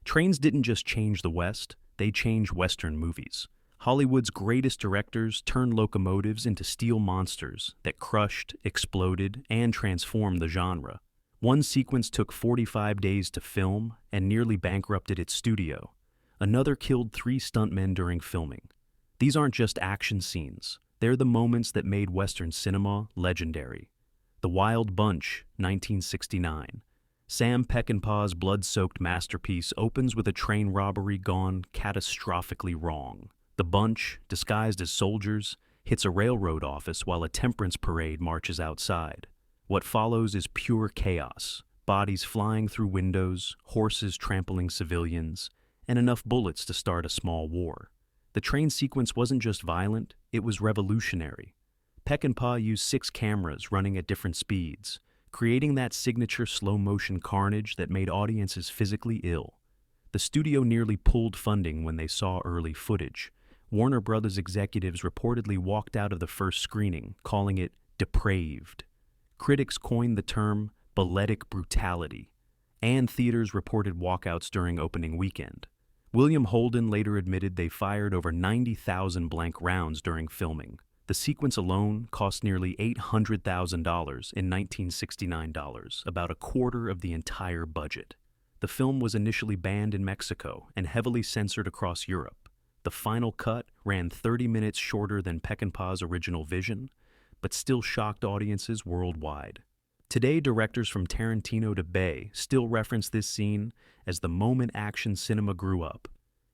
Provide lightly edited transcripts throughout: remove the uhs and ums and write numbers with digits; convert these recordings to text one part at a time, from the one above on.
Trains didn't just change the West, they changed Western movies. Hollywood's greatest directors turned locomotives into steel monsters that crushed, exploded, and transformed the genre. One sequence took 45 days to film and nearly bankrupted its studio. Another killed 3 stuntmen during filming. These aren't just action scenes. They're the moments that made Western cinema legendary. The Wild Bunch, 1969. Sam Peckinpah's blood-soaked masterpiece opens with a train robbery gone catastrophically wrong. The bunch, disguised as soldiers, hits a railroad office while a temperance parade marches outside. What follows is pure chaos, bodies flying through windows, horses trampling civilians, and enough bullets to start a small war. The train sequence wasn't just violent, it was revolutionary. Peckinpah used 6 cameras running at different speeds, creating that signature slow-motion carnage that made audiences physically ill. The studio nearly pulled funding when they saw early footage. Warner Brothers executives reportedly walked out of the first screening, calling it depraved. Critics coined the term balletic brutality, and theaters reported walkouts during opening weekend. William Holden later admitted they fired over 90,000 blank rounds during filming. The sequence alone cost nearly $800,000 in 1969 dollars, about a quarter of the entire budget. The film was initially banned in Mexico and heavily censored across Europe. The final cut ran 30 minutes shorter than Peckinpah's original vision, but still shocked audiences worldwide. Today, directors from Tarantino to Bay still reference this scene as the moment action cinema grew up.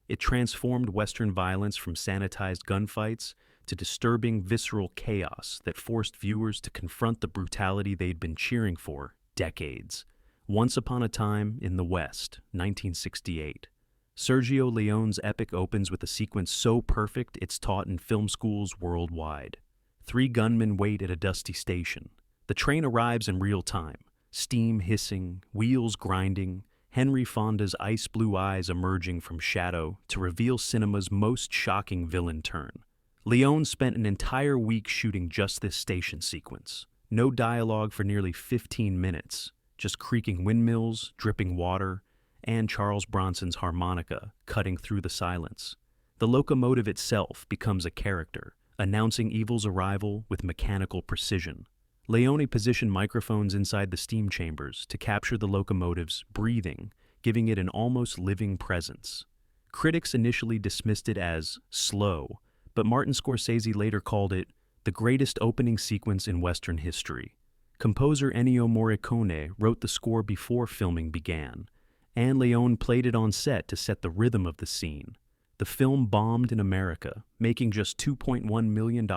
It transformed Western violence from sanitized gunfights to disturbing, visceral chaos that forced viewers to confront the brutality they'd been cheering for decades. Once Upon a Time in the West, 1968. Sergio Leone's epic opens with a sequence so perfect it's taught in film schools worldwide. 3 gunmen wait at a dusty station. The train arrives in real time, steam hissing, wheels grinding, Henry Fonda's ice-blue eyes emerging from shadow to reveal cinema's most shocking villain turn. Leone spent an entire week shooting just this station sequence. No dialogue for nearly 15 minutes, just creaking windmills, dripping water, and Charles Bronson's harmonica cutting through the silence. The locomotive itself becomes a character, announcing evil's arrival with mechanical precision. Leone positioned microphones inside the steam chambers to capture the locomotive's breathing, giving it an almost living presence. Critics initially dismissed it as slow, but Martin Scorsese later called it the greatest opening sequence in Western history. Composer Ennio Morricone wrote the score before filming began, and Leone played it on set to set the rhythm of the scene. The film bombed in America, making just $2.1 million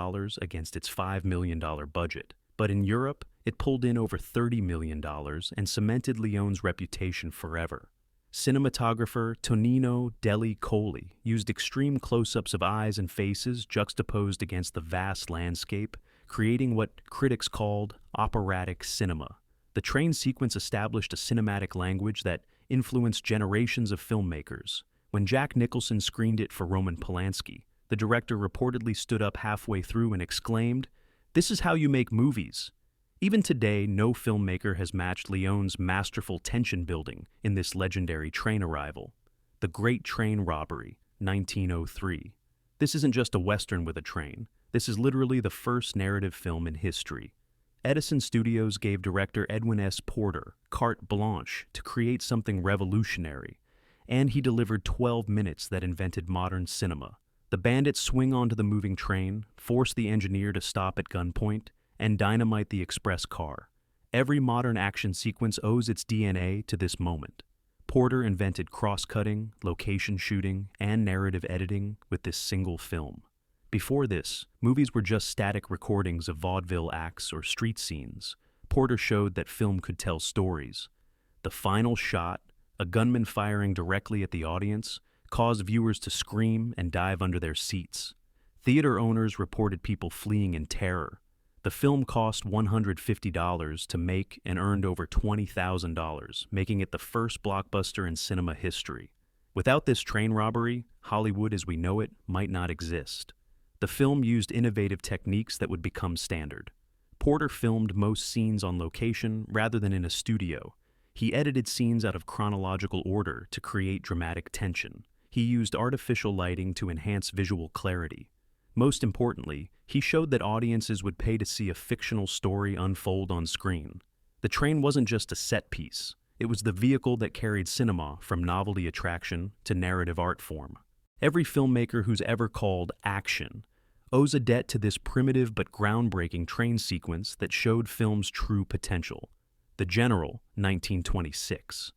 against its $5 million budget. But in Europe, it pulled in over $30 million and cemented Leone's reputation forever. Cinematographer Tonino Delle Colli used extreme close-ups of eyes and faces juxtaposed against the vast landscape, creating what critics called operatic cinema. The train sequence established a cinematic language that influenced generations of filmmakers. When Jack Nicholson screened it for Roman Polanski, the director reportedly stood up halfway through and exclaimed, "This is how you make movies." Even today, no filmmaker has matched Leone's masterful tension building in this legendary train arrival. The Great Train Robbery, 1903. This isn't just a Western with a train. This is literally the first narrative film in history. Edison Studios gave director Edwin S. Porter carte blanche to create something revolutionary, and he delivered 12 minutes that invented modern cinema. The bandits swing onto the moving train, force the engineer to stop at gunpoint, and dynamite the express car. Every modern action sequence owes its DNA to this moment. Porter invented cross-cutting, location shooting, and narrative editing with this single film. Before this, movies were just static recordings of vaudeville acts or street scenes. Porter showed that film could tell stories. The final shot, a gunman firing directly at the audience, caused viewers to scream and dive under their seats. Theater owners reported people fleeing in terror. The film cost $150 to make and earned over $20,000, making it the first blockbuster in cinema history. Without this train robbery, Hollywood as we know it might not exist. The film used innovative techniques that would become standard. Porter filmed most scenes on location rather than in a studio. He edited scenes out of chronological order to create dramatic tension. He used artificial lighting to enhance visual clarity. Most importantly, he showed that audiences would pay to see a fictional story unfold on screen. The train wasn't just a set piece. It was the vehicle that carried cinema from novelty attraction to narrative art form. Every filmmaker who's ever called action owes a debt to this primitive but groundbreaking train sequence that showed film's true potential. The General, 1926.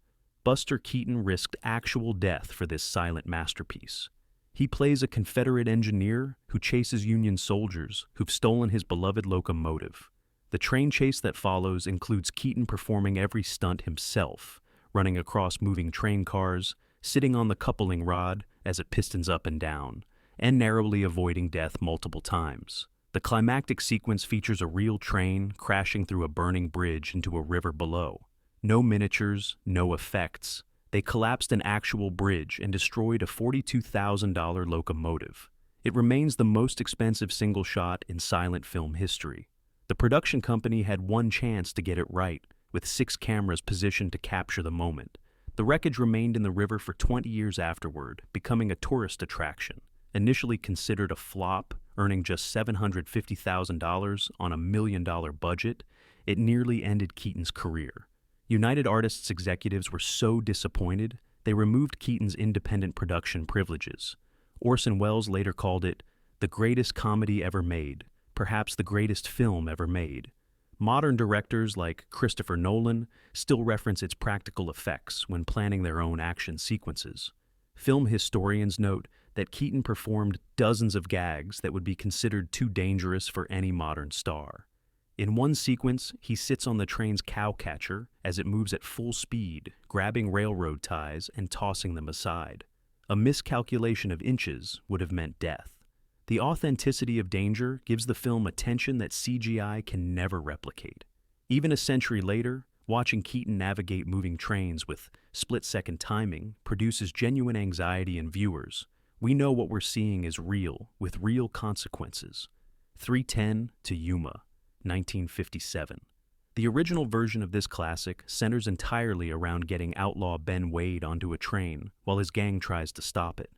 Buster Keaton risked actual death for this silent masterpiece. He plays a Confederate engineer who chases Union soldiers who've stolen his beloved locomotive. The train chase that follows includes Keaton performing every stunt himself, running across moving train cars, sitting on the coupling rod as it pistons up and down, and narrowly avoiding death multiple times. The climactic sequence features a real train crashing through a burning bridge into a river below. No miniatures, no effects. They collapsed an actual bridge and destroyed a $42,000 locomotive. It remains the most expensive single shot in silent film history. The production company had one chance to get it right, with 6 cameras positioned to capture the moment. The wreckage remained in the river for 20 years afterward, becoming a tourist attraction. Initially considered a flop, earning just $750,000 on a $1 million budget, it nearly ended Keaton's career. United Artists executives were so disappointed, they removed Keaton's independent production privileges. Orson Welles later called it the greatest comedy ever made, perhaps the greatest film ever made. Modern directors like Christopher Nolan still reference its practical effects when planning their own action sequences. Film historians note that Keaton performed dozens of gags that would be considered too dangerous for any modern star. In one sequence, he sits on the train's cowcatcher as it moves at full speed, grabbing railroad ties and tossing them aside. A miscalculation of inches would have meant death. The authenticity of danger gives the film a tension that CGI can never replicate. Even a century later, watching Keaton navigate moving trains with split-second timing produces genuine anxiety in viewers. We know what we're seeing is real, with real consequences. 3:10 to Yuma, 1957. The original version of this classic centers entirely around getting outlaw Ben Wade onto a train while his gang tries to stop it.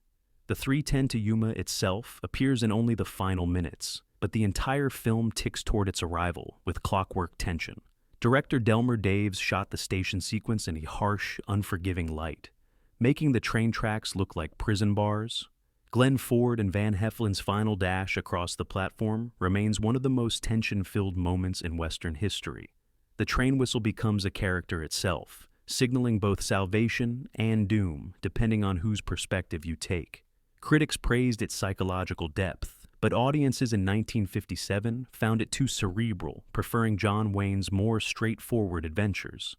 The 3:10 to Yuma itself appears in only the final minutes, but the entire film ticks toward its arrival with clockwork tension. Director Delmer Daves shot the station sequence in a harsh, unforgiving light, making the train tracks look like prison bars. Glenn Ford and Van Heflin's final dash across the platform remains one of the most tension-filled moments in Western history. The train whistle becomes a character itself, signaling both salvation and doom, depending on whose perspective you take. Critics praised its psychological depth, but audiences in 1957 found it too cerebral, preferring John Wayne's more straightforward adventures.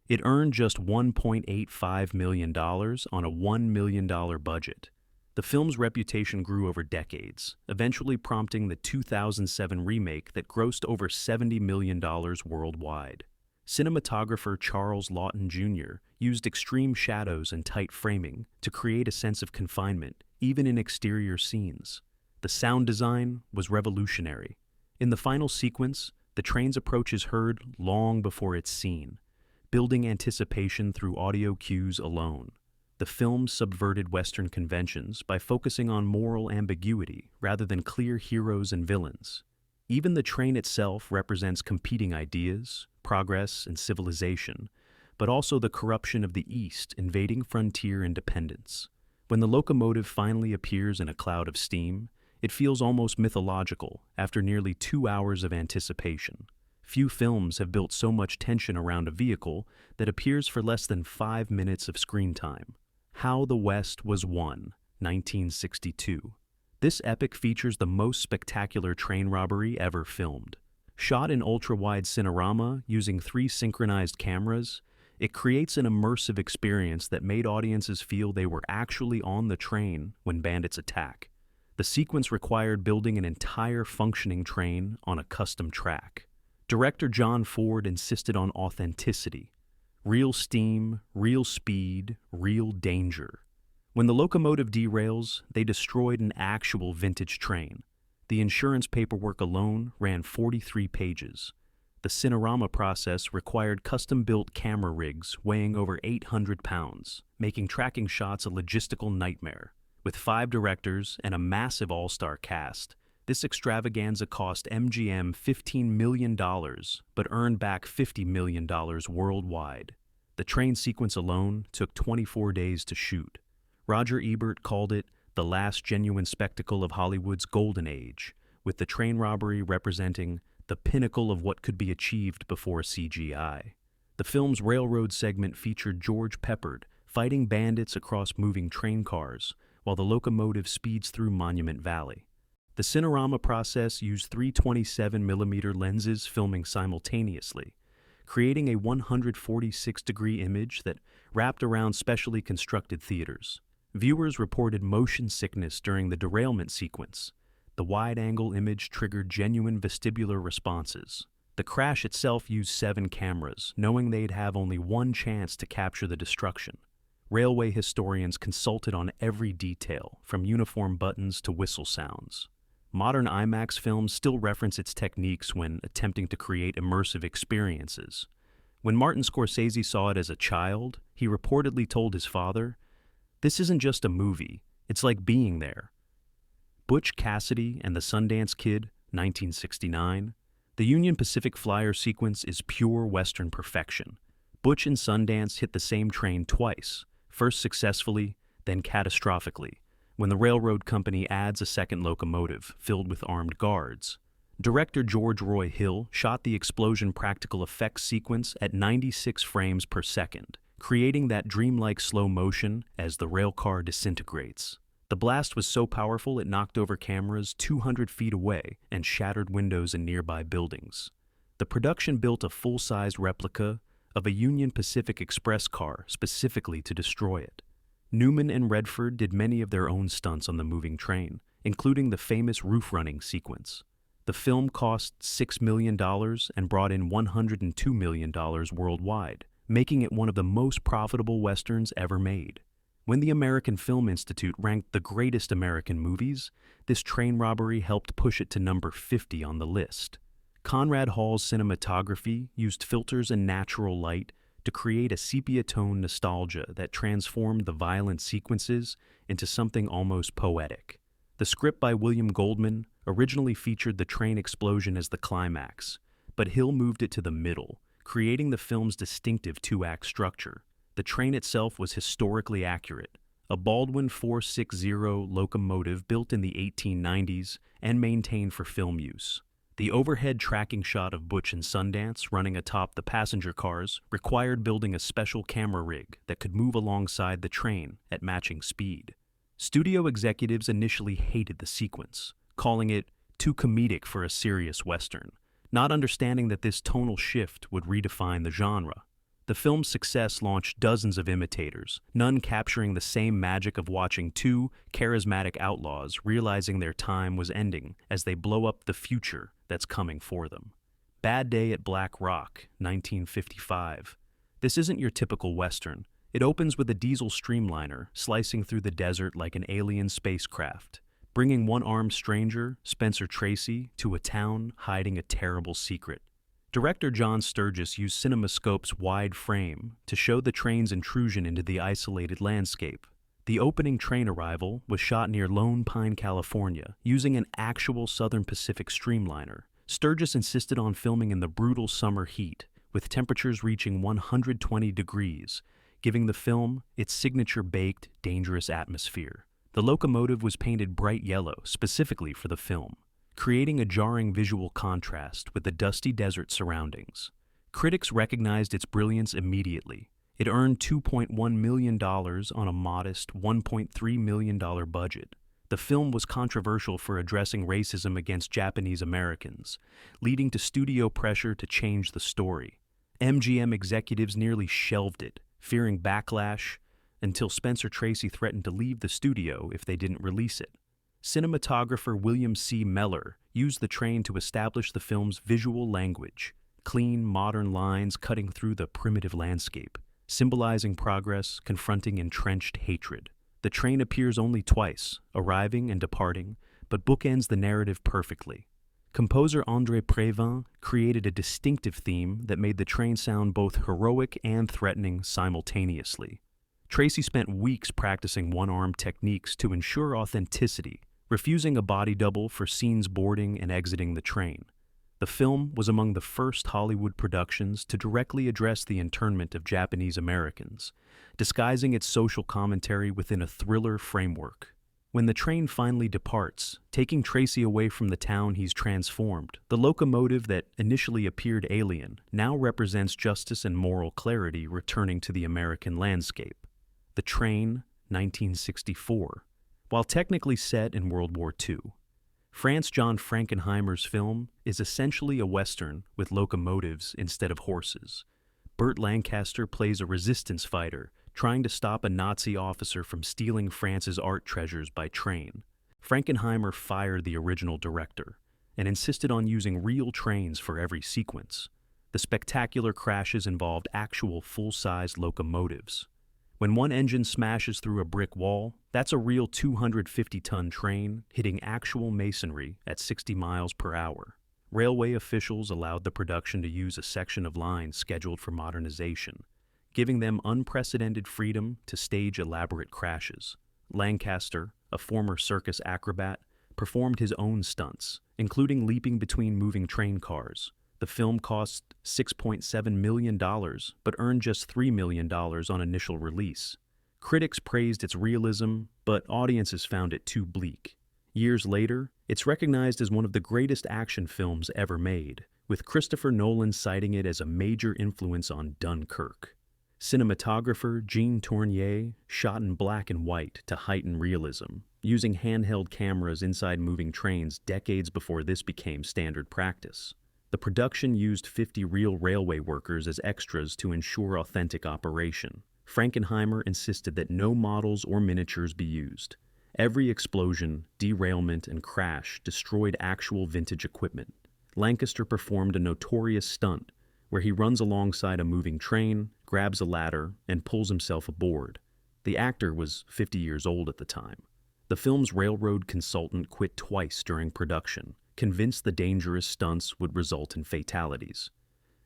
It earned just $1.85 million on a $1 million budget. The film's reputation grew over decades, eventually prompting the 2007 remake that grossed over $70 million worldwide. Cinematographer Charles Lawton Jr. used extreme shadows and tight framing to create a sense of confinement, even in exterior scenes. The sound design was revolutionary. In the final sequence, the train's approach is heard long before it's seen, building anticipation through audio cues alone. The film subverted Western conventions by focusing on moral ambiguity rather than clear heroes and villains. Even the train itself represents competing ideas, progress, and civilization, but also the corruption of the East invading frontier independence. When the locomotive finally appears in a cloud of steam, it feels almost mythological after nearly 2 hours of anticipation. Few films have built so much tension around a vehicle that appears for less than 5 minutes of screen time. How the West Was Won, 1962. This epic features the most spectacular train robbery ever filmed. Shot in ultra-wide cinerama using 3 synchronized cameras, it creates an immersive experience that made audiences feel they were actually on the train when bandits attack. The sequence required building an entire functioning train on a custom track. Director John Ford insisted on authenticity. Real steam, real speed, real danger. When the locomotive derails, they destroyed an actual vintage train. The insurance paperwork alone ran 43 pages. The Cinerama process required custom-built camera rigs weighing over 800 pounds, making tracking shots a logistical nightmare. With 5 directors and a massive all-star cast, this extravaganza cost MGM $15 million, but earned back $50 million worldwide. The train sequence alone took 24 days to shoot. Roger Ebert called it the last genuine spectacle of Hollywood's golden age, with the train robbery representing the pinnacle of what could be achieved before CGI. The film's railroad segment featured George Peppard fighting bandits across moving train cars, while the locomotive speeds through Monument Valley. The Cinerama process used 327mm lenses filming simultaneously, creating a 146-degree image that wrapped around specially constructed theaters. Viewers reported motion sickness during the derailment sequence. The wide-angle image triggered genuine vestibular responses. The crash itself used 7 cameras, knowing they'd have only one chance to capture the destruction. Railway historians consulted on every detail, from uniform buttons to whistle sounds. Modern IMAX films still reference its techniques when attempting to create immersive experiences. When Martin Scorsese saw it as a child, he reportedly told his father, "This isn't just a movie, it's like being there." Butch Cassidy and the Sundance Kid, 1969. The Union Pacific Flyer sequence is pure Western perfection. Butch and Sundance hit the same train twice, first successfully, then catastrophically, when the railroad company adds a second locomotive filled with armed guards. Director George Roy Hill shot the explosion practical effects sequence at 96 frames per second, creating that dreamlike slow motion as the railcar disintegrates. The blast was so powerful it knocked over cameras 200 feet away and shattered windows in nearby buildings. The production built a full-sized replica of a Union Pacific Express car specifically to destroy it. Newman and Redford did many of their own stunts on the moving train, including the famous roof-running sequence. The film cost $6 million and brought in $102 million worldwide, making it one of the most profitable westerns ever made. When the American Film Institute ranked the greatest American movies, this train robbery helped push it to number 50 on the list. Conrad Hall's cinematography used filters and natural light to create a sepia-tone nostalgia that transformed the violent sequences into something almost poetic. The script by William Goldman originally featured the train explosion as the climax, but Hill moved it to the middle, creating the film's distinctive 2-act structure. The train itself was historically accurate, a Baldwin 460 locomotive built in the 1890s and maintained for film use. The overhead tracking shot of Butch and Sundance running atop the passenger cars required building a special camera rig that could move alongside the train at matching speed. Studio executives initially hated the sequence, calling it too comedic for a serious Western, not understanding that this tonal shift would redefine the genre. The film's success launched dozens of imitators, none capturing the same magic of watching 2 charismatic outlaws realizing their time was ending as they blow up the future that's coming for them. Bad Day at Black Rock, 1955. This isn't your typical Western. It opens with a diesel streamliner slicing through the desert like an alien spacecraft, bringing one-armed stranger, Spencer Tracy, to a town hiding a terrible secret. Director John Sturges used CinemaScope's wide frame to show the train's intrusion into the isolated landscape. The opening train arrival was shot near Lone Pine, California, using an actual Southern Pacific streamliner. Sturges insisted on filming in the brutal summer heat, with temperatures reaching 120 degrees, giving the film its signature baked, dangerous atmosphere. The locomotive was painted bright yellow specifically for the film, creating a jarring visual contrast with the dusty desert surroundings. Critics recognized its brilliance immediately. It earned $2.1 million on a modest $1.3 million budget. The film was controversial for addressing racism against Japanese Americans, leading to studio pressure to change the story. MGM executives nearly shelved it, fearing backlash, until Spencer Tracy threatened to leave the studio if they didn't release it. Cinematographer William C. Meller used the train to establish the film's visual language, clean, modern lines cutting through the primitive landscape, symbolizing progress confronting entrenched hatred. The train appears only twice, arriving and departing, but bookends the narrative perfectly. Composer André Prévin created a distinctive theme that made the train sound both heroic and threatening simultaneously. Tracy spent weeks practicing one-arm techniques to ensure authenticity, refusing a body double for scenes boarding and exiting the train. The film was among the first Hollywood productions to directly address the internment of Japanese Americans, disguising its social commentary within a thriller framework. When the train finally departs, taking Tracy away from the town he's transformed, the locomotive that initially appeared alien now represents justice and moral clarity returning to the American landscape. The Train, 1964. While technically set in World War II, Franz John Frankenheimer's film is essentially a Western with locomotives instead of horses. Burt Lancaster plays a resistance fighter trying to stop a Nazi officer from stealing France's art treasures by train. Frankenheimer fired the original director and insisted on using real trains for every sequence. The spectacular crashes involved actual full-size locomotives. When one engine smashes through a brick wall, that's a real 250-ton train hitting actual masonry at 60 miles per hour. Railway officials allowed the production to use a section of line scheduled for modernization, giving them unprecedented freedom to stage elaborate crashes. Lancaster, a former circus acrobat, performed his own stunts, including leaping between moving train cars. The film cost $6.7 million, but earned just $3 million on initial release. Critics praised its realism, but audiences found it too bleak. Years later, it's recognized as one of the greatest action films ever made, with Christopher Nolan citing it as a major influence on Dunkirk. Cinematographer Jean Tournier shot in black and white to heighten realism, using handheld cameras inside moving trains decades before this became standard practice. The production used 50 real railway workers as extras to ensure authentic operation. Frankenheimer insisted that no models or miniatures be used. Every explosion, derailment, and crash destroyed actual vintage equipment. Lancaster performed a notorious stunt where he runs alongside a moving train, grabs a ladder, and pulls himself aboard. The actor was 50 years old at the time. The film's railroad consultant quit twice during production, convinced the dangerous stunts would result in fatalities.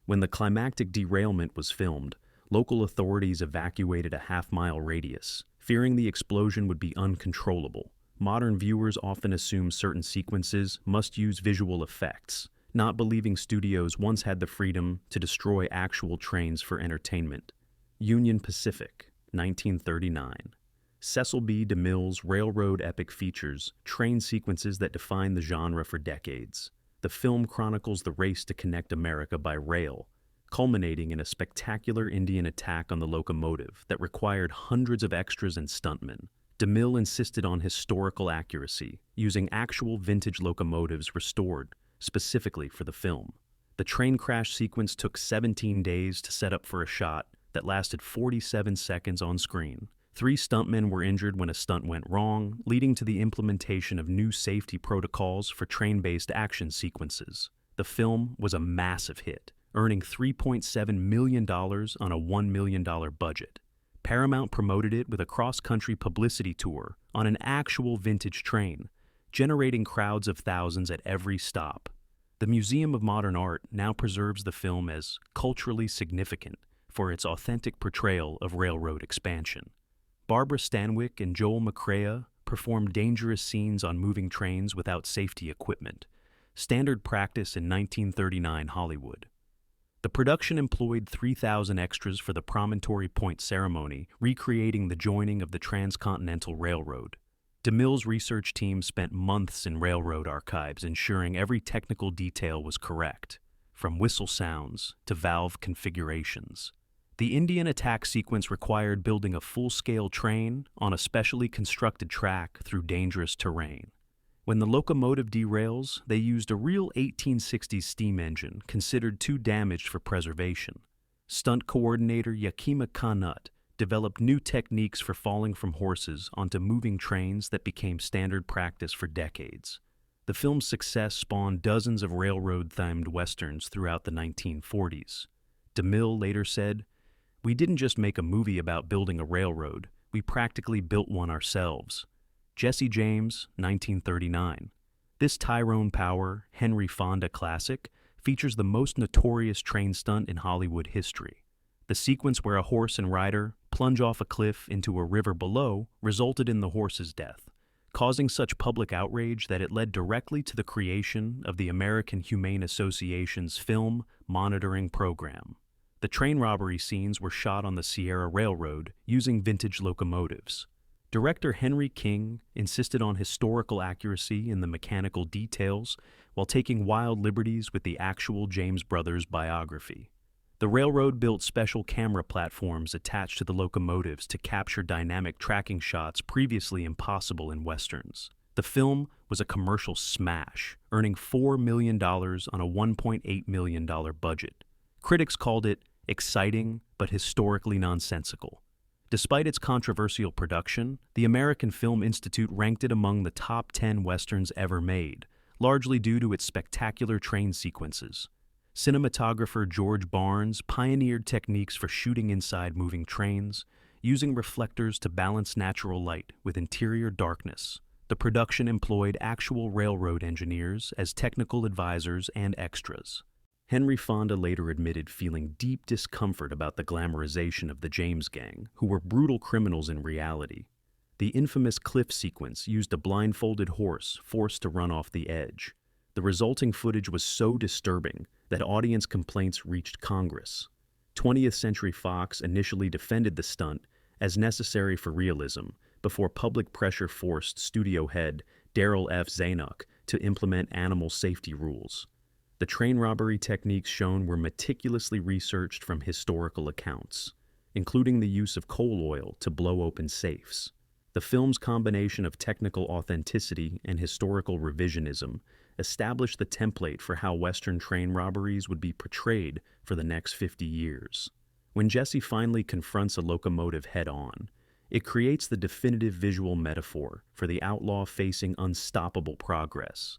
When the climactic derailment was filmed, local authorities evacuated a half-mile radius, fearing the explosion would be uncontrollable. Modern viewers often assume certain sequences must use visual effects, not believing studios once had the freedom to destroy actual trains for entertainment. Union Pacific, 1939. Cecil B. DeMille's railroad epic features train sequences that define the genre for decades. The film chronicles the race to connect America by rail, culminating in a spectacular Indian attack on the locomotive that required hundreds of extras and stuntmen. DeMille insisted on historical accuracy, using actual vintage locomotives restored specifically for the film. The train crash sequence took 17 days to set up for a shot that lasted 47 seconds on screen. 3 stuntmen were injured when a stunt went wrong, leading to the implementation of new safety protocols for train-based action sequences. The film was a massive hit, earning $3.7 million on a $1 million budget. Paramount promoted it with a cross-country publicity tour on an actual vintage train, generating crowds of thousands at every stop. The Museum of Modern Art now preserves the film as culturally significant for its authentic portrayal of railroad expansion. Barbara Stanwyck and Joel McCrea performed dangerous scenes on moving trains without safety equipment, standard practice in 1939 Hollywood. The production employed 3,000 extras for the Promontory Point ceremony, recreating the joining of the Transcontinental Railroad. DeMille's research team spent months in railroad archives ensuring every technical detail was correct, from whistle sounds to valve configurations. The Indian attack sequence required building a full-scale train on a specially constructed track through dangerous terrain. When the locomotive derails, they used a real 1860s steam engine considered too damaged for preservation. Stunt coordinator Yakima Kanut developed new techniques for falling from horses onto moving trains that became standard practice for decades. The film's success spawned dozens of railroad-themed westerns throughout the 1940s. DeMille later said, "We didn't just make a movie about building a railroad, we practically built one ourselves." Jesse James, 1939. This Tyrone Power, Henry Fonda classic features the most notorious train stunt in Hollywood history. The sequence where a horse and rider plunge off a cliff into a river below resulted in the horse's death, causing such public outrage that it led directly to the creation of the American Humane Association's Film Monitoring Program. The train robbery scenes were shot on the Sierra Railroad using vintage locomotives. Director Henry King insisted on historical accuracy in the mechanical details while taking wild liberties with the actual James Brothers biography. The railroad built special camera platforms attached to the locomotives to capture dynamic tracking shots previously impossible in westerns. The film was a commercial smash, earning $4 million on a $1.8 million budget. Critics called it exciting but historically nonsensical. Despite its controversial production, the American Film Institute ranked it among the top 10 westerns ever made, largely due to its spectacular train sequences. Cinematographer George Barnes pioneered techniques for shooting inside moving trains, using reflectors to balance natural light with interior darkness. The production employed actual railroad engineers as technical advisors and extras. Henry Fonda later admitted feeling deep discomfort about the glamorization of the James Gang, who were brutal criminals in reality. The infamous cliff sequence used a blindfolded horse forced to run off the edge. The resulting footage was so disturbing that audience complaints reached Congress. 20th Century Fox initially defended the stunt as necessary for realism before public pressure forced studio head Daryl F. Zanuck to implement animal safety rules. The train robbery techniques shown were meticulously researched from historical accounts, including the use of coal oil to blow open safes. The film's combination of technical authenticity and historical revisionism established the template for how Western train robberies would be portrayed for the next 50 years. When Jesse finally confronts a locomotive head-on, it creates the definitive visual metaphor for the outlaw facing unstoppable progress.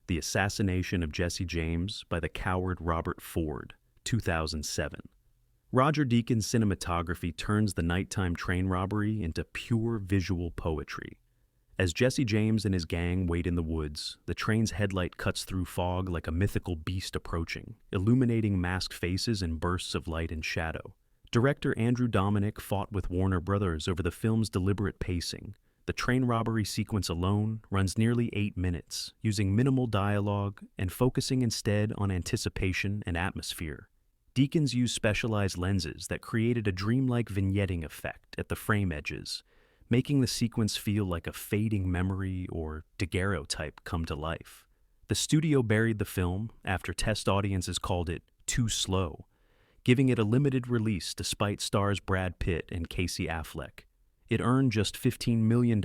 The Assassination of Jesse James by the Coward Robert Ford, 2007. Roger Deakins' cinematography turns the nighttime train robbery into pure visual poetry. As Jesse James and his gang wait in the woods, the train's headlight cuts through fog like a mythical beast approaching, illuminating masked faces in bursts of light and shadow. Director Andrew Dominik fought with Warner Brothers over the film's deliberate pacing. The train robbery sequence alone runs nearly 8 minutes, using minimal dialogue and focusing instead on anticipation and atmosphere. Deakins used specialized lenses that created a dreamlike vignetting effect at the frame edges, making the sequence feel like a fading memory or daguerreotype come to life. The studio buried the film after test audiences called it too slow, giving it a limited release despite stars Brad Pitt and Casey Affleck. It earned just $15 million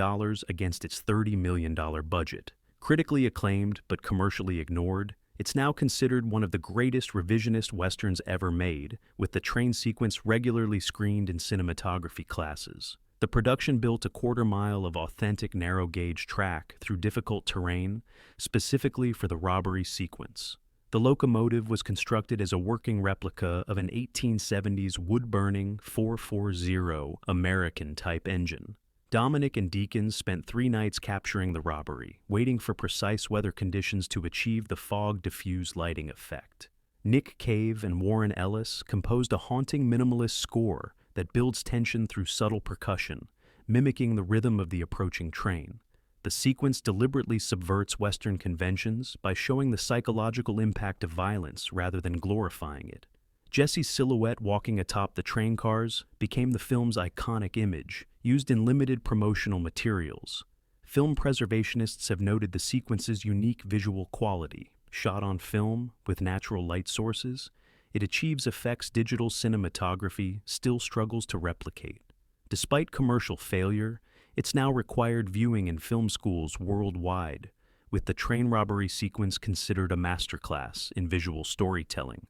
against its $30 million budget. Critically acclaimed but commercially ignored, it's now considered one of the greatest revisionist westerns ever made, with the train sequence regularly screened in cinematography classes. The production built a quarter-mile of authentic narrow-gauge track through difficult terrain, specifically for the robbery sequence. The locomotive was constructed as a working replica of an 1870s wood-burning 440 American-type engine. Dominik and Deakins spent 3 nights capturing the robbery, waiting for precise weather conditions to achieve the fog-diffused lighting effect. Nick Cave and Warren Ellis composed a haunting minimalist score that builds tension through subtle percussion, mimicking the rhythm of the approaching train. The sequence deliberately subverts Western conventions by showing the psychological impact of violence rather than glorifying it. Jesse's silhouette walking atop the train cars became the film's iconic image, used in limited promotional materials. Film preservationists have noted the sequence's unique visual quality. Shot on film with natural light sources, it achieves effects digital cinematography still struggles to replicate. Despite commercial failure, it's now required viewing in film schools worldwide, with the train robbery sequence considered a masterclass in visual storytelling.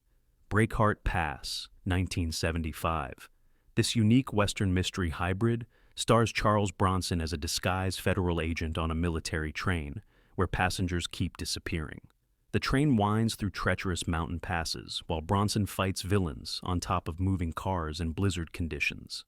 Breakheart Pass, 1975. This unique Western mystery hybrid stars Charles Bronson as a disguised federal agent on a military train, where passengers keep disappearing. The train winds through treacherous mountain passes, while Bronson fights villains on top of moving cars in blizzard conditions.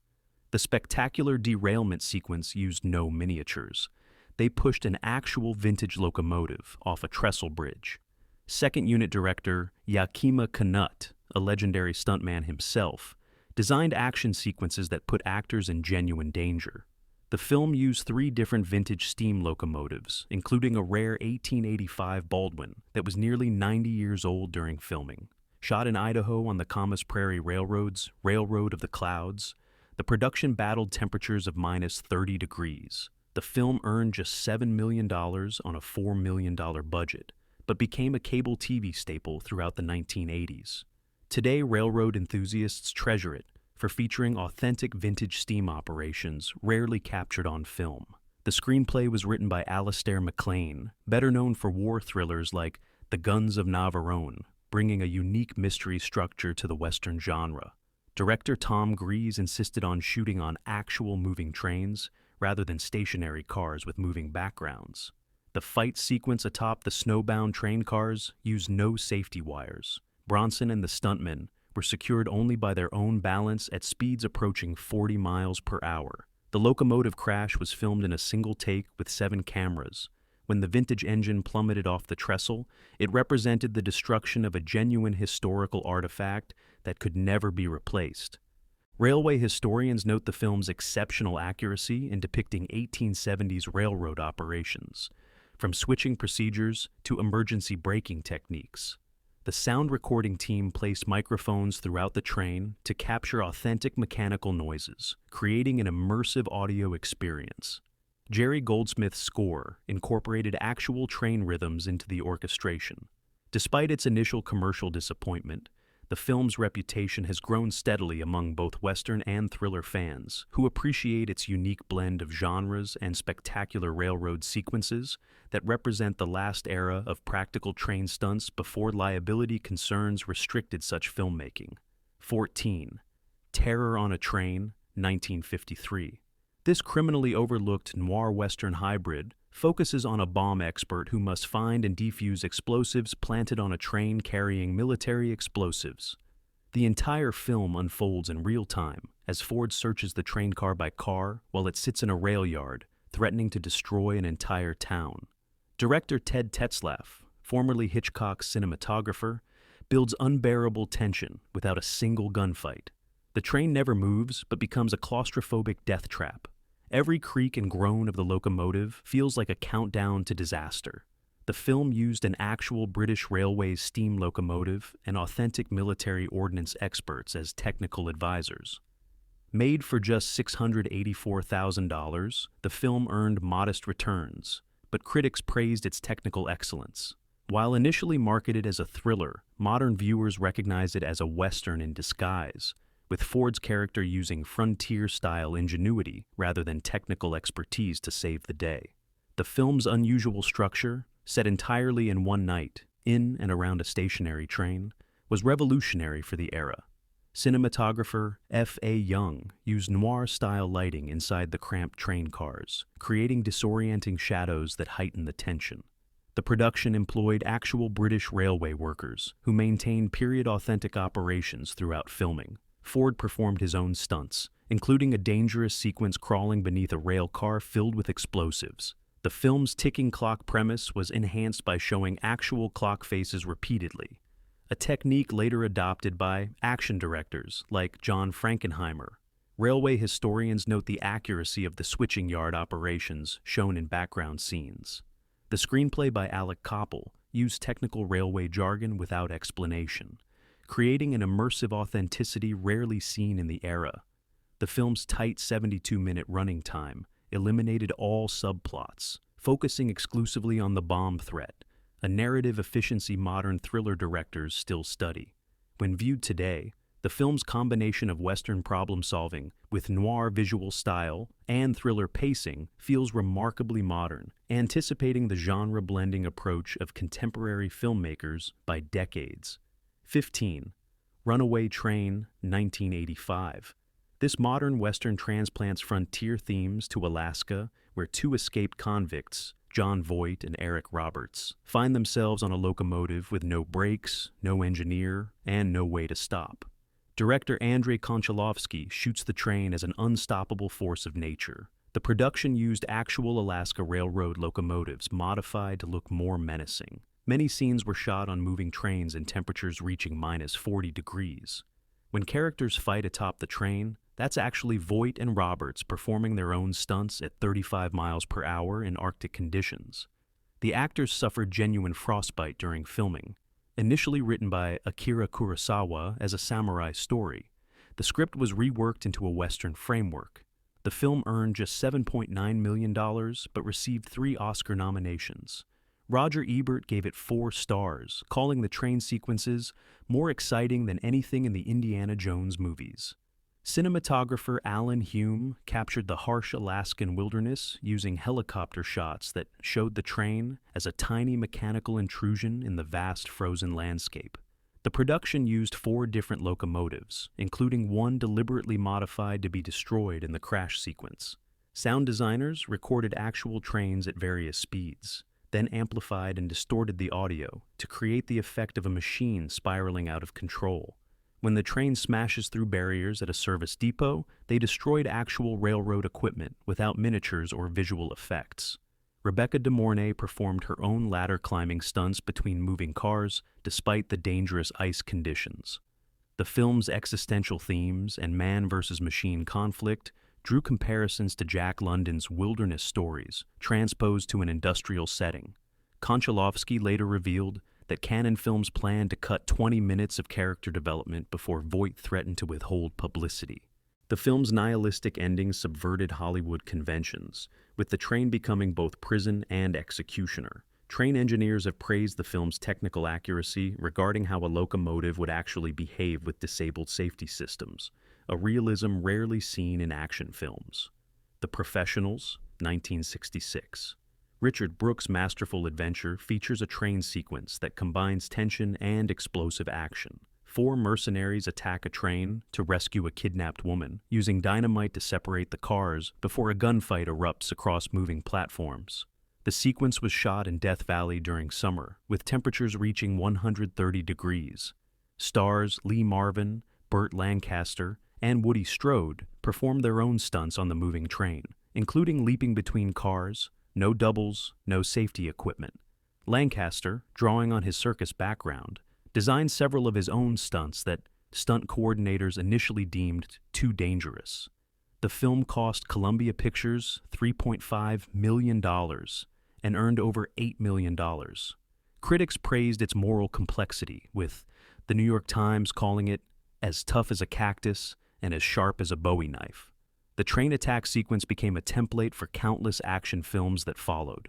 The spectacular derailment sequence used no miniatures. they pushed an actual vintage locomotive off a trestle bridge. Second unit director Yakima Kanut, a legendary stuntman himself, designed action sequences that put actors in genuine danger. The film used 3 different vintage steam locomotives, including a rare 1885 Baldwin that was nearly 90 years old during filming. Shot in Idaho on the Camas Prairie Railroad's Railroad of the Clouds, the production battled temperatures of minus 30 degrees. The film earned just $7 million on a $4 million budget, but became a cable TV staple throughout the 1980s. Today, railroad enthusiasts treasure it for featuring authentic vintage steam operations rarely captured on film. The screenplay was written by Alistair MacLean, better known for war thrillers like The Guns of Navarone, bringing a unique mystery structure to the Western genre. Director Tom Grease insisted on shooting on actual moving trains rather than stationary cars with moving backgrounds. The fight sequence atop the snowbound train cars used no safety wires. Bronson and the stuntmen were secured only by their own balance at speeds approaching 40 miles per hour. The locomotive crash was filmed in a single take with 7 cameras. When the vintage engine plummeted off the trestle, it represented the destruction of a genuine historical artifact that could never be replaced. Railway historians note the film's exceptional accuracy in depicting 1870s railroad operations, from switching procedures to emergency braking techniques. The sound recording team placed microphones throughout the train to capture authentic mechanical noises, creating an immersive audio experience. Jerry Goldsmith's score incorporated actual train rhythms into the orchestration. Despite its initial commercial disappointment, the film's reputation has grown steadily among both Western and thriller fans, who appreciate its unique blend of genres and spectacular railroad sequences that represent the last era of practical train stunts before liability concerns restricted such filmmaking. 14. Terror on a Train, 1953. This criminally overlooked noir Western hybrid focuses on a bomb expert who must find and defuse explosives planted on a train carrying military explosives. The entire film unfolds in real time as Ford searches the train car by car while it sits in a rail yard, threatening to destroy an entire town. Director Ted Tetzlaff, formerly Hitchcock's cinematographer, builds unbearable tension without a single gunfight. The train never moves but becomes a claustrophobic death trap. Every creak and groan of the locomotive feels like a countdown to disaster. The film used an actual British Railways steam locomotive and authentic military ordnance experts as technical advisors. Made for just $684,000, the film earned modest returns, but critics praised its technical excellence. While initially marketed as a thriller, modern viewers recognize it as a Western in disguise, with Ford's character using frontier-style ingenuity rather than technical expertise to save the day. The film's unusual structure, set entirely in one night, in and around a stationary train, was revolutionary for the era. Cinematographer F.A. Young used noir-style lighting inside the cramped train cars, creating disorienting shadows that heightened the tension. The production employed actual British railway workers who maintained period-authentic operations throughout filming. Ford performed his own stunts, including a dangerous sequence crawling beneath a rail car filled with explosives. The film's ticking clock premise was enhanced by showing actual clock faces repeatedly, a technique later adopted by action directors like John Frankenheimer. Railway historians note the accuracy of the switching yard operations shown in background scenes. The screenplay by Alec Koppel used technical railway jargon without explanation, creating an immersive authenticity rarely seen in the era. The film's tight 72-minute running time eliminated all subplots, focusing exclusively on the bomb threat, a narrative efficiency modern thriller directors still study. When viewed today, the film's combination of Western problem-solving with noir visual style and thriller pacing feels remarkably modern, anticipating the genre-blending approach of contemporary filmmakers by decades. 15. Runaway Train, 1985. This modern Western transplants frontier themes to Alaska, where 2 escaped convicts, John Voight and Eric Roberts, find themselves on a locomotive with no brakes, no engineer, and no way to stop. Director Andrei Konchalovsky shoots the train as an unstoppable force of nature, The production used actual Alaska Railroad locomotives modified to look more menacing. Many scenes were shot on moving trains in temperatures reaching -40 degrees. When characters fight atop the train, that's actually Voight and Roberts performing their own stunts at 35 miles per hour in Arctic conditions. The actors suffered genuine frostbite during filming. Initially written by Akira Kurosawa as a samurai story, the script was reworked into a Western framework. The film earned just $7.9 million, but received 3 Oscar nominations. Roger Ebert gave it 4 stars, calling the train sequences more exciting than anything in the Indiana Jones movies. Cinematographer Alan Hume captured the harsh Alaskan wilderness using helicopter shots that showed the train as a tiny mechanical intrusion in the vast frozen landscape. The production used 4 different locomotives, including one deliberately modified to be destroyed in the crash sequence. Sound designers recorded actual trains at various speeds, then amplified and distorted the audio to create the effect of a machine spiraling out of control. When the train smashes through barriers at a service depot, they destroyed actual railroad equipment without miniatures or visual effects. Rebecca De Mornay performed her own ladder-climbing stunts between moving cars, despite the dangerous ice conditions. The film's existential themes and man-versus-machine conflict drew comparisons to Jack London's Wilderness Stories, transposed to an industrial setting. Konchalovsky later revealed that Cannon Films planned to cut 20 minutes of character development before Voight threatened to withhold publicity. The film's nihilistic ending subverted Hollywood conventions, with the train becoming both prison and executioner. Train engineers have praised the film's technical accuracy regarding how a locomotive would actually behave with disabled safety systems, a realism rarely seen in action films. The Professionals, 1966. Richard Brooks' masterful adventure features a train sequence that combines tension and explosive action. 4 mercenaries attack a train to rescue a kidnapped woman, using dynamite to separate the cars before a gunfight erupts across moving platforms. The sequence was shot in Death Valley during summer, with temperatures reaching 130 degrees. Stars Lee Marvin, Burt Lancaster, and Woody Strode performed their own stunts on the moving train, including leaping between cars. No doubles, no safety equipment. Lancaster, drawing on his circus background, designed several of his own stunts that stunt coordinators initially deemed too dangerous. The film cost Columbia Pictures $3.5 million and earned over $8 million. Critics praised its moral complexity, with the New York Times calling it as tough as a cactus and as sharp as a Bowie knife. The train attack sequence became a template for countless action films that followed.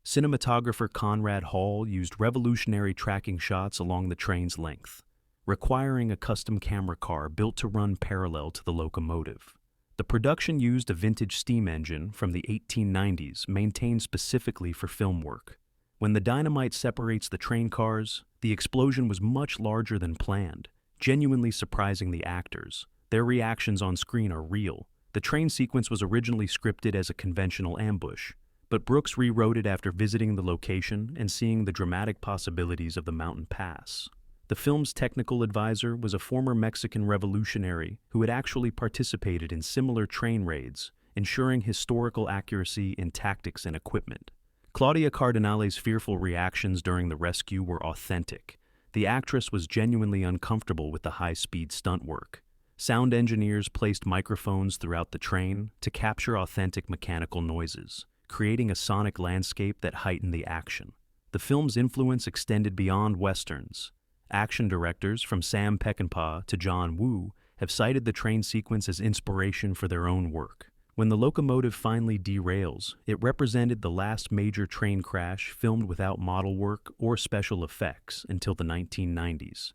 Cinematographer Conrad Hall used revolutionary tracking shots along the train's length, requiring a custom camera car built to run parallel to the locomotive. The production used a vintage steam engine from the 1890s maintained specifically for film work. When the dynamite separates the train cars, the explosion was much larger than planned, genuinely surprising the actors. Their reactions on screen are real. The train sequence was originally scripted as a conventional ambush, but Brooks rewrote it after visiting the location and seeing the dramatic possibilities of the mountain pass. The film's technical advisor was a former Mexican revolutionary who had actually participated in similar train raids, ensuring historical accuracy in tactics and equipment. Claudia Cardinale's fearful reactions during the rescue were authentic. The actress was genuinely uncomfortable with the high-speed stunt work. Sound engineers placed microphones throughout the train to capture authentic mechanical noises, creating a sonic landscape that heightened the action. The film's influence extended beyond westerns. Action directors from Sam Peckinpah to John Woo have cited the train sequence as inspiration for their own work. When the locomotive finally derails, it represented the last major train crash filmed without model work or special effects until the 1990s.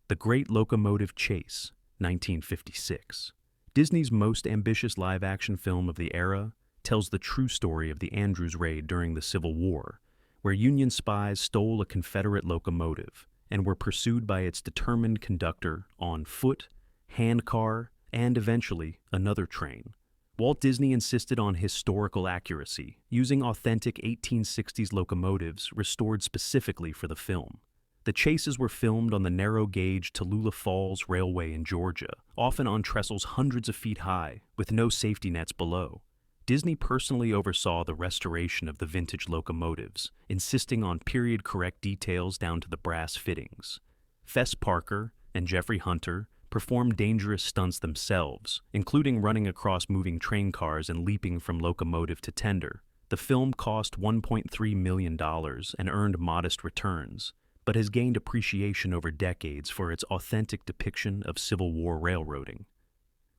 The Great Locomotive Chase, 1956. Disney's most ambitious live-action film of the era tells the true story of the Andrews Raid during the Civil War, where Union spies stole a Confederate locomotive and were pursued by its determined conductor on foot, handcar, and eventually another train. Walt Disney insisted on historical accuracy, using authentic 1860s locomotives restored specifically for the film. The chases were filmed on the narrow-gauge Tallulah Falls Railway in Georgia, often on trestles hundreds of feet high, with no safety nets below. Disney personally oversaw the restoration of the vintage locomotives, insisting on period-correct details down to the brass fittings. Fess Parker and Jeffrey Hunter performed dangerous stunts themselves, including running across moving train cars and leaping from locomotive to tender. The film cost $1.3 million and earned modest returns, but has gained appreciation over decades for its authentic depiction of Civil War railroading.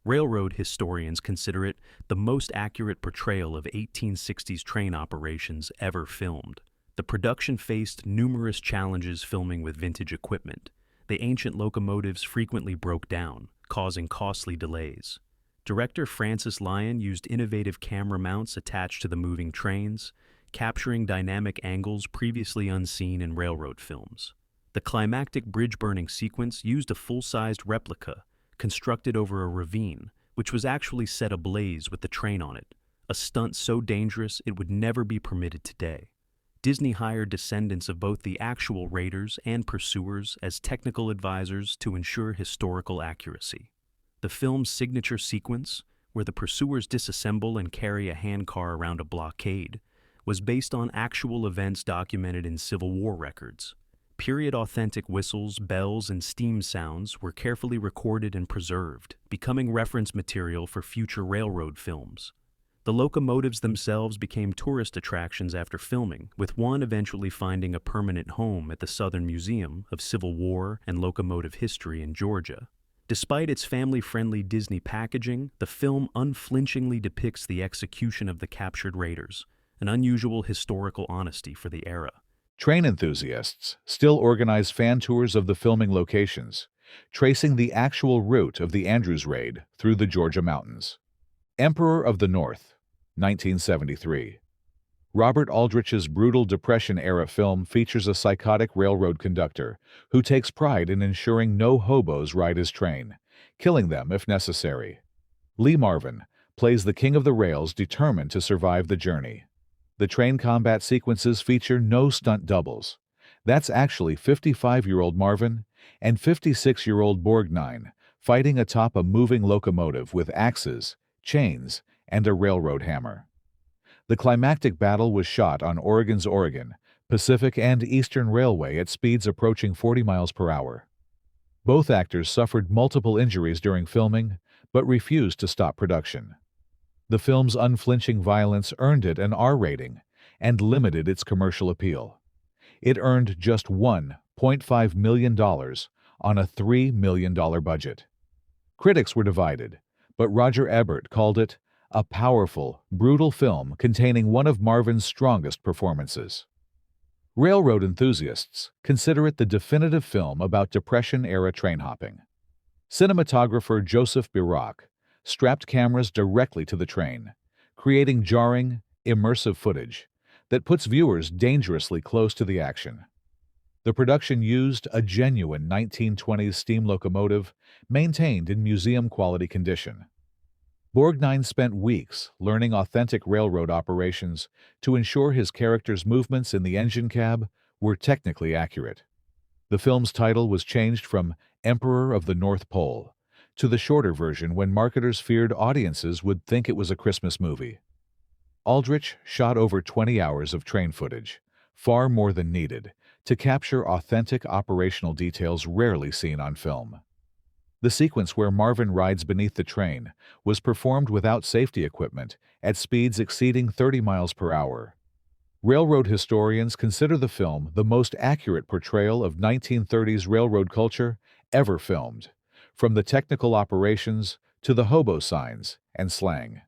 Railroad historians consider it the most accurate portrayal of 1860s train operations ever filmed. The production faced numerous challenges filming with vintage equipment. The ancient locomotives frequently broke down, causing costly delays. Director Francis Lyon used innovative camera mounts attached to the moving trains, capturing dynamic angles previously unseen in railroad films. The climactic bridge-burning sequence used a full-sized replica constructed over a ravine, which was actually set ablaze with the train on it, a stunt so dangerous it would never be permitted today. Disney hired descendants of both the actual raiders and pursuers as technical advisors to ensure historical accuracy. The film's signature sequence, where the pursuers disassemble and carry a handcar around a blockade, was based on actual events documented in Civil War records. Period-authentic whistles, bells, and steam sounds were carefully recorded and preserved, becoming reference material for future railroad films. The locomotives themselves became tourist attractions after filming, with one eventually finding a permanent home at the Southern Museum of Civil War and Locomotive History in Georgia. Despite its family-friendly Disney packaging, the film unflinchingly depicts the execution of the captured raiders, an unusual historical honesty for the era. Train enthusiasts still organize fan tours of the filming locations, tracing the actual route of the Andrews Raid through the Georgia mountains. Emperor of the North, 1973. Robert Aldrich's brutal Depression-era film features a psychotic railroad conductor who takes pride in ensuring no hobos ride his train, killing them if necessary. Lee Marvin plays the king of the rails determined to survive the journey. The train combat sequences feature no stunt doubles. That's actually 55-year-old Marvin and 56-year-old Borgnine fighting atop a moving locomotive with axes, chains, and a railroad hammer. The climactic battle was shot on Oregon's Oregon, Pacific and Eastern Railway at speeds approaching 40 miles per hour. Both actors suffered multiple injuries during filming, but refused to stop production. The film's unflinching violence earned it an R rating and limited its commercial appeal. It earned just $1.5 million on a $3 million budget. Critics were divided, but Roger Ebert called it a powerful, brutal film containing one of Marvin's strongest performances. Railroad enthusiasts consider it the definitive film about Depression-era train hopping. Cinematographer Joseph Biroc strapped cameras directly to the train, creating jarring, immersive footage that puts viewers dangerously close to the action. The production used a genuine 1920s steam locomotive maintained in museum-quality condition. Borgnine spent weeks learning authentic railroad operations to ensure his character's movements in the engine cab were technically accurate. The film's title was changed from Emperor of the North Pole to the shorter version when marketers feared audiences would think it was a Christmas movie. Aldrich shot over 20 hours of train footage, far more than needed, to capture authentic operational details rarely seen on film. The sequence where Marvin rides beneath the train was performed without safety equipment at speeds exceeding 30 miles per hour. Railroad historians consider the film the most accurate portrayal of 1930s railroad culture ever filmed, from the technical operations to the hobo signs and slang.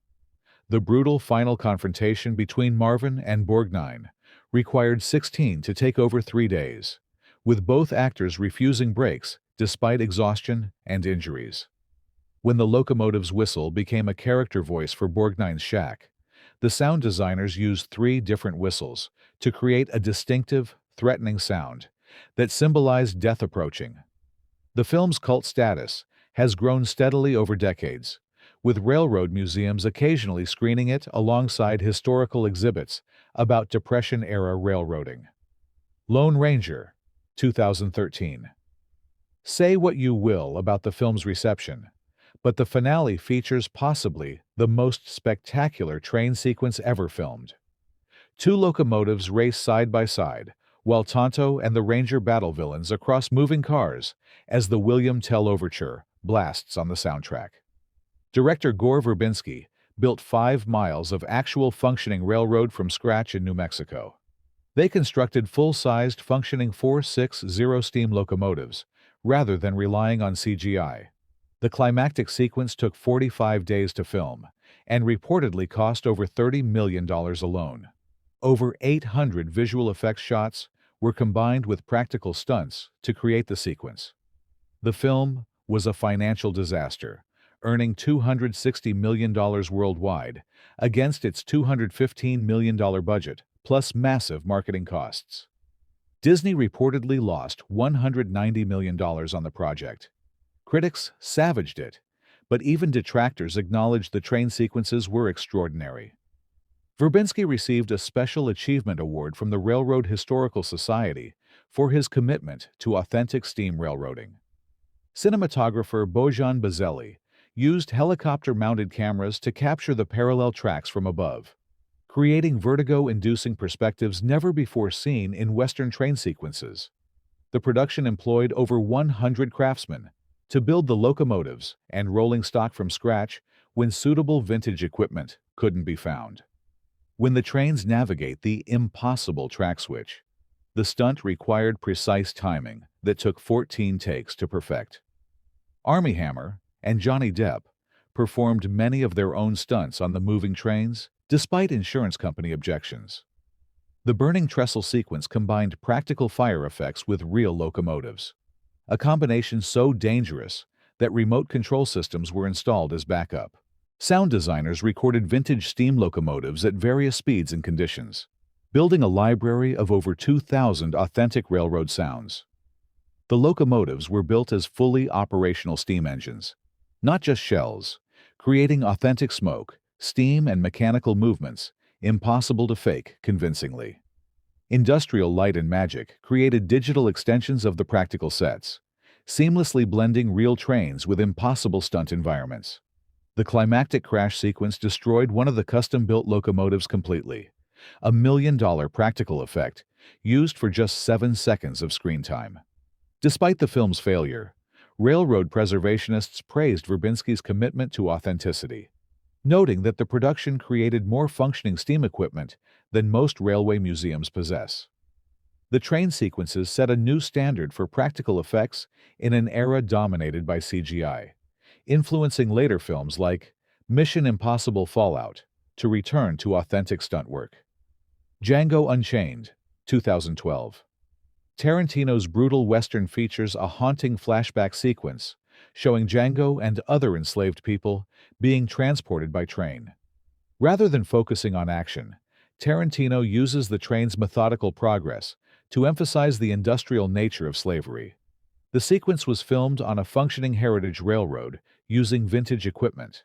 The brutal final confrontation between Marvin and Borgnine required 16 to take over 3 days, with both actors refusing breaks despite exhaustion and injuries. When the locomotive's whistle became a character voice for Borgnine's shack, the sound designers used 3 different whistles to create a distinctive, threatening sound that symbolized death approaching. The film's cult status has grown steadily over decades, with railroad museums occasionally screening it alongside historical exhibits about Depression-era railroading. Lone Ranger, 2013. Say what you will about the film's reception, But the finale features possibly the most spectacular train sequence ever filmed. Two locomotives race side by side, while Tonto and the Ranger battle villains across moving cars as the William Tell Overture blasts on the soundtrack. Director Gore Verbinski built 5 miles of actual functioning railroad from scratch in New Mexico. They constructed full-sized functioning 460 steam locomotives, rather than relying on CGI. The climactic sequence took 45 days to film, and reportedly cost over $30 million alone. Over 800 visual effects shots were combined with practical stunts to create the sequence. The film was a financial disaster, earning $260 million worldwide against its $215 million budget, plus massive marketing costs. Disney reportedly lost $190 million on the project. Critics savaged it, but even detractors acknowledged the train sequences were extraordinary. Verbinski received a Special Achievement Award from the Railroad Historical Society for his commitment to authentic steam railroading. Cinematographer Bojan Bazeli used helicopter-mounted cameras to capture the parallel tracks from above, creating vertigo-inducing perspectives never before seen in Western train sequences. The production employed over 100 craftsmen to build the locomotives and rolling stock from scratch when suitable vintage equipment couldn't be found. When the trains navigate the impossible track switch, the stunt required precise timing that took 14 takes to perfect. Armie Hammer and Johnny Depp performed many of their own stunts on the moving trains, despite insurance company objections. The burning trestle sequence combined practical fire effects with real locomotives, a combination so dangerous that remote control systems were installed as backup. Sound designers recorded vintage steam locomotives at various speeds and conditions, building a library of over 2,000 authentic railroad sounds. The locomotives were built as fully operational steam engines, not just shells, creating authentic smoke, steam, and mechanical movements impossible to fake convincingly. Industrial Light and Magic created digital extensions of the practical sets, seamlessly blending real trains with impossible stunt environments. The climactic crash sequence destroyed one of the custom-built locomotives completely, a $1 million practical effect used for just 7 seconds of screen time. Despite the film's failure, railroad preservationists praised Verbinski's commitment to authenticity, noting that the production created more functioning steam equipment than most railway museums possess. The train sequences set a new standard for practical effects in an era dominated by CGI, influencing later films like Mission Impossible Fallout to return to authentic stunt work. Django Unchained, 2012. Tarantino's brutal Western features a haunting flashback sequence showing Django and other enslaved people being transported by train. Rather than focusing on action, Tarantino uses the train's methodical progress to emphasize the industrial nature of slavery. The sequence was filmed on a functioning heritage railroad using vintage equipment.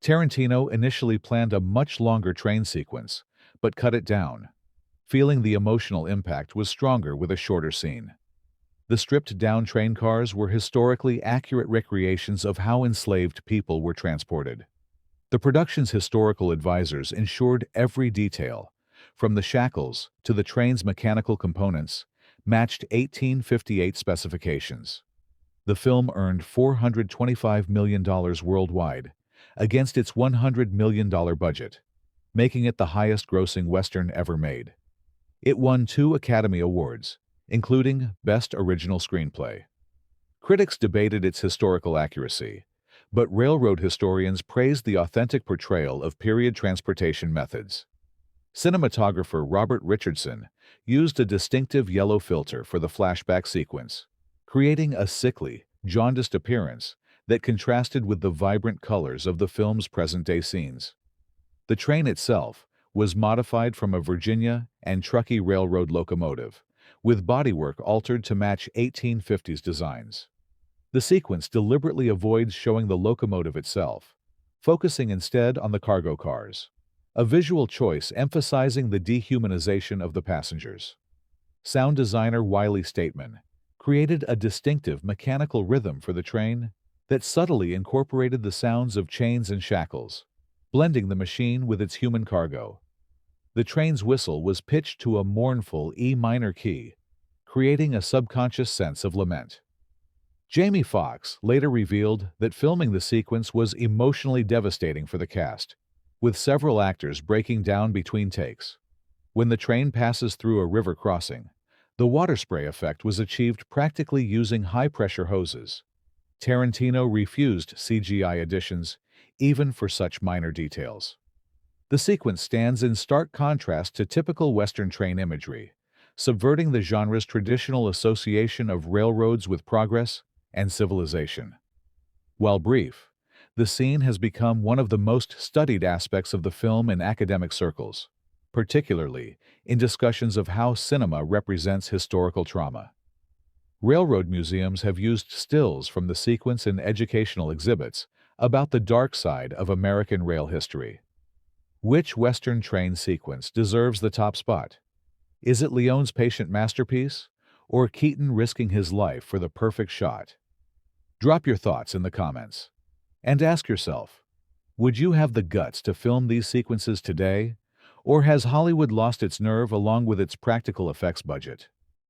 Tarantino initially planned a much longer train sequence, but cut it down, feeling the emotional impact was stronger with a shorter scene. The stripped-down train cars were historically accurate recreations of how enslaved people were transported. The production's historical advisors ensured every detail, from the shackles to the train's mechanical components, matched 1858 specifications. The film earned $425 million worldwide against its $100 million budget, making it the highest-grossing Western ever made. It won 2 Academy Awards, including Best Original Screenplay. Critics debated its historical accuracy, but railroad historians praised the authentic portrayal of period transportation methods. Cinematographer Robert Richardson used a distinctive yellow filter for the flashback sequence, creating a sickly, jaundiced appearance that contrasted with the vibrant colors of the film's present-day scenes. The train itself was modified from a Virginia and Truckee Railroad locomotive, with bodywork altered to match 1850s designs. The sequence deliberately avoids showing the locomotive itself, focusing instead on the cargo cars, a visual choice emphasizing the dehumanization of the passengers. Sound designer Wiley Stateman created a distinctive mechanical rhythm for the train, that subtly incorporated the sounds of chains and shackles, blending the machine with its human cargo. The train's whistle was pitched to a mournful E minor key, creating a subconscious sense of lament. Jamie Foxx later revealed that filming the sequence was emotionally devastating for the cast, with several actors breaking down between takes. When the train passes through a river crossing, the water spray effect was achieved practically using high-pressure hoses. Tarantino refused CGI additions, even for such minor details. The sequence stands in stark contrast to typical Western train imagery, subverting the genre's traditional association of railroads with progress and civilization. While brief, the scene has become one of the most studied aspects of the film in academic circles, particularly in discussions of how cinema represents historical trauma. Railroad museums have used stills from the sequence in educational exhibits about the dark side of American rail history. Which Western train sequence deserves the top spot? Is it Leone's patient masterpiece, or Keaton risking his life for the perfect shot? Drop your thoughts in the comments. And ask yourself, would you have the guts to film these sequences today, or has Hollywood lost its nerve along with its practical effects budget?